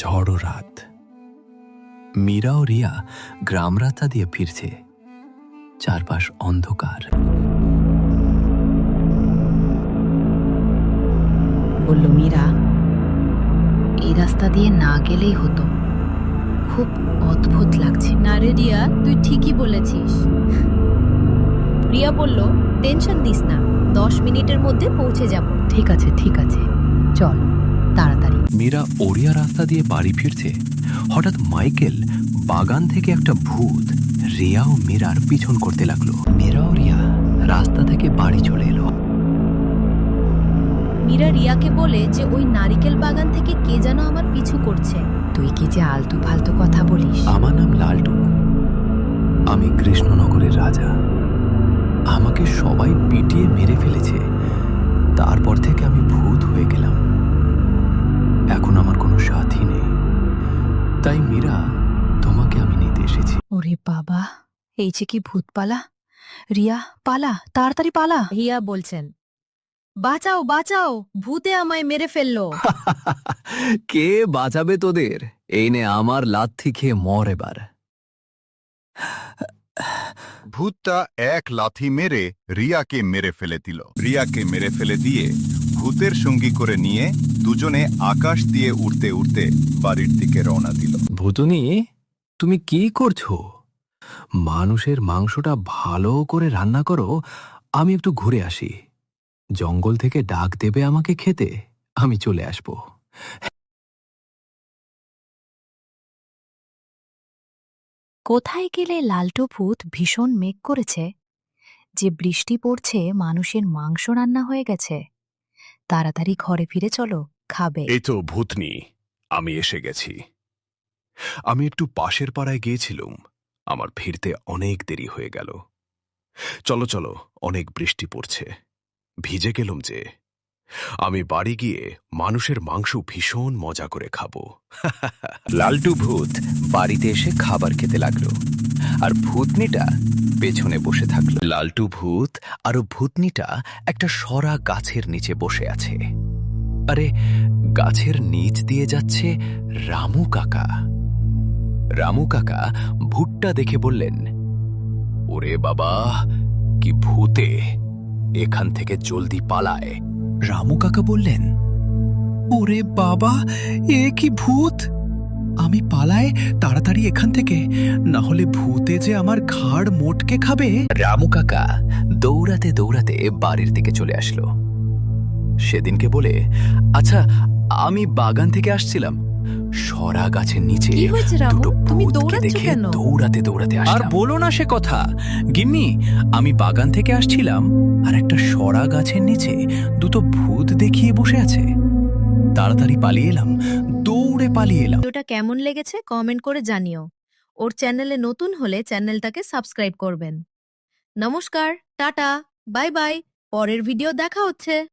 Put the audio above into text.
ঝড়ো রাত। মীরা ও রিয়া গ্রাম রাস্তা দিয়ে ফিরছে। চারপাশ অন্ধকার। বলল মীরা, এই রাস্তা দিয়ে না গেলেই হতো, খুব অদ্ভুত লাগছে। না রে রিয়া, তুই ঠিকই বলেছিস। রিয়া বলল, টেনশন দিস না, 10 মিনিটের মধ্যে পৌঁছে যাব। ঠিক আছে ঠিক আছে, চল তাড়াতাড়ি। মীরা ওড়িয়া রাস্তা দিয়ে বাড়ি ফিরছে। হঠাৎ মাইকেল বাগান থেকে একটা ভূত রিয়া ও মীরার পিছন করতে লাগলো। মীরা ও রিয়া রাস্তা থেকে বাড়ি চলে এলো। মীরা রিয়াকে বলে যে ওই নারিকেল বাগান থেকে কে যেন আমার পিছু করছে। তুই কি যে আলতু ফালতু কথা বলিস। আমার নাম লালটু, আমি কৃষ্ণনগরের রাজা। আমাকে সবাই পিটিয়ে মেরে ফেলেছে। তারপর থেকে আমি ভূত হয়ে গেলাম। এখন আমার কোনো সাথী নেই। তাই মীরা, তোমাকে আমি নিতে এসেছি। ওরে বাবা, এই যে কি ভূত পালা। রিয়া পালা, তাড়াতাড়ি পালা। রিয়া বলছেন, বাঁচাও বাঁচাও, ভূতে আমায় মেরে ফেললো। কে বাঁচাবে তোদের? এই নে আমার লাথি খেয়ে মর এবার। ভূতটা এক লাথি মেরে রিয়াকে মেরে ফেলে দিল। রিয়াকে মেরে ফেলে দিয়ে ভূতের সঙ্গী করে নিয়ে দুজনে আকাশ দিয়ে উড়তে উড়তে বাড়ির দিকে রওনা দিল। ভূতনি, তুমি কি করছো? মানুষের মাংসটা ভালো করে রান্না করো, আমি একটু ঘুরে আসি। জঙ্গল থেকে ডাক দেবে আমাকে খেতে, আমি চলে আসব। কোথায় গেলে লালটু ভূত ভীষণ মেঘ করেছে যে বৃষ্টি পড়ছে, মানুষের মাংস রান্না হয়ে গেছে। তাড়াতাড়ি ঘরে ফিরে চলো, খাবে। এই তো ভূতনি, আমি এসে গেছি। আমি একটু পাশের পাড়ায় গিয়েছিলুম, আমার ফিরতে অনেক দেরি হয়ে গেল। চলো চলো, অনেক বৃষ্টি পড়ছে, ভিজে গেলুম যে। আমি বাড়ি গিয়ে মানুষের মাংস ভীষণ মজা করে খাবো। লালটু ভূত বাড়িতে এসে খাবার খেতে লাগলো, আর ভূতনিটা পেছনে বসে থাকলো। লালটু ভূত আর ভূতনিটা একটা সরা গাছের নিচে বসে আছে। আরে, গাছের নিচ দিয়ে যাচ্ছে রামু কাকা। রামু কাকা ভূতটা দেখে বললেন, ওরে বাবা, কি ভূতে, এখান থেকে জলদি পালায়। রামু কাকা বললেন, ওরে বাবা, এ কি ভূত! আমি পালাই তাড়াতাড়ি এখান থেকে, না হলে ভূতে যে আমার ঘাড় মোটকে খাবে। রামু কাকা দৌড়াতে দৌড়াতে বাড়ির দিকে চলে আসলো। সেদিনকে বলে, আচ্ছা, আমি বাগান থেকে আসছিলাম, সরা গাছের নিচে কি হয়েছে রামু? দুটো তুমি ভূতকে দৌড়াচ্ছ দেখে কেন? দৌড়াতে দৌড়াতে আর আসলাম। বলো না সে কথা, গিন্নি, আমি বাগান থেকে আসছিলাম আর একটা সরা গাছের নিচে দুটো ভূত দেখিয়ে বসে আছে। তাড়াতাড়ি পালিয়ে এলাম, দৌড়ে পালিয়ে এলাম। ভিডিওটা কেমন লেগেছে কমেন্ট করে জানিও। ওর চ্যানেলে নতুন হলে চ্যানেলটাকে সাবস্ক্রাইব করবেন। নমস্কার, টাটা, বাই বাই, পরের ভিডিও দেখা হচ্ছে।